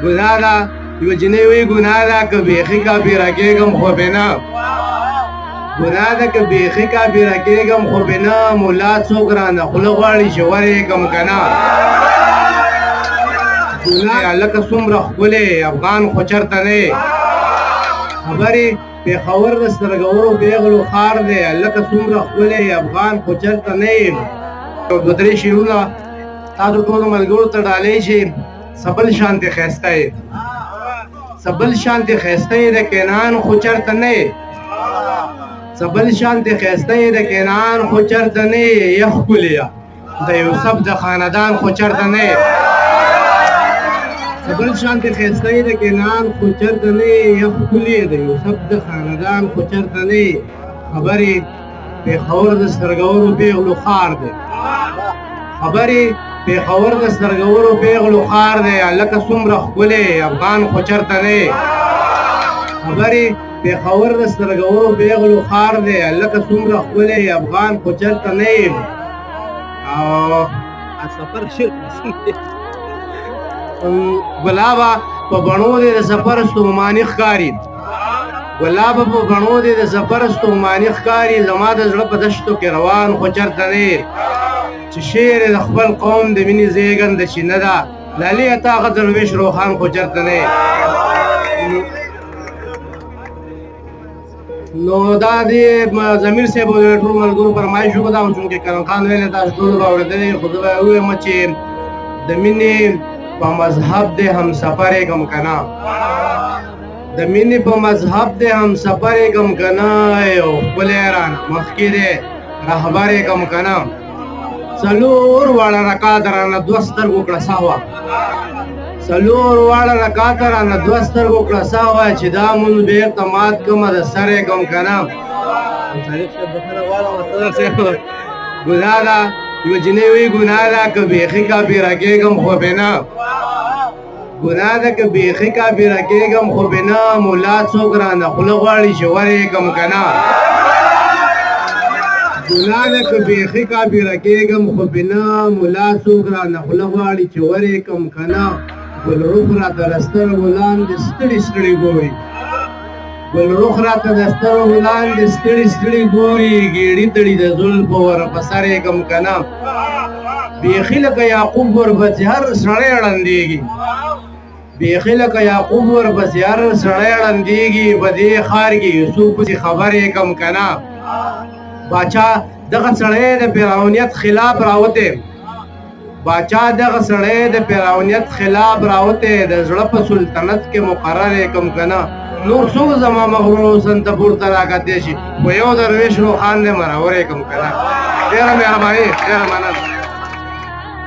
ګناه ده یوه جنۍ وایي ګناه ده که بیخي کافره کېږم خو به نه ګناه ده که بیخي کافره کېږم خو به نه ملا څوک رانه خوله غواړي چې ورېږم که نه ګناه لکه څومره ښکلی افغان خو چېرته نه یې خبرې پېښور د سترګورو پېغلو ښار دی لکه څومره ښکلی افغان خو چېرته نه یې دوه درې شعرونه تاسو ټولو ملګرو ته ډالۍ چې سبل شانتې ښایسته یې سبل شانتې ښایسته یې د کینان خو چېرته نه یې سبل شانتې ښایسته یې د کینان خو چېرته نه یې یه ښکلیه د یوسف د خاندان خو چېرته نه یې سبل شانتې ښایسته یې د کینان خو چېرته نه یې یه ښکلیه د یوسف د خاندان خو چېرته نه یې خبرې پېښور د سترګورو پېغلو ښار دی خبرې پېښور د سترګورو پېغلو ښار دی لکه څومره ښکلی افغان خو چېرته نه یې خبرې پېښور د سترګورو پېغلو ښار دی لکه څومره ښکلی افغان خو چېرته نه یې سفر ګلابه په بڼو دې د سفر ستوماني ښکاري ګلابه په بڼو دې د سفر ستوماني ښکاري زما د زړه په دشتو کې روان خو چېرته نه یې چې شعر د خپل قوم د مینې زېږنده چې نه ده لالې تا هغه درویش روښان خو چېرته نه یې نو دا د ضمیر صاحب ټول ملګرو فرمایش وکړه چونکې کرم خان ویلې تاسو ټولو به اورېدلی خو زه به ووایم چې د مینې په مذهب دې همسفر یې که نه د مینې په مذهب دې همسفر یې که نه یو ښکلی رانه مخکې دی رهبر یې که نه څلور واړه رکعات رانه دوه سترګو کړه سهوه څلور واړه رکعات رانه دوه سترګو کړه سهوه چې دا مونځ بېرته مات کړمه د سر یې کړم که نه ګناه ده یوه جنۍ وایي ګناه ده که بیخي کافره کېږم خو به نه ګناه ده که بیخي کافره کېږم خو به نه ملا څوک رانه خوله غواړي چې ورېږم که نه ګناه ده که بیخي کافره کېږم خو به نه ملا څوک رانه خوله غواړي چې ورېږم که نه ګلرخ راته د سترګو لاندې ستړي ستړي ګوري ګلرخ راته د سترګو لاندې ستړي ستړي ګوري ګېډې تړي د زلفو ورپسر یې کړم که نه بیخي لکه یعقوب ورپسې هر سړی ړندېږي بیخي لکه یعقوب ورپسې هر سړی ړندېږي په دې ښار کې یوسف پسې خبر یې کړم که نه باچا دغه سړی د فرعونیت خلاف راوتی باچا دغه سړی د فرعونیت خلاف راوتی د زړه په سلطنت کې مقرر یې کړم که نه نور څوک زما مغرور حسن ته پورته راکتی شي خو یو درویش روښان دی مرور یې کړم که نه ډېره مهرباني ډېره مننه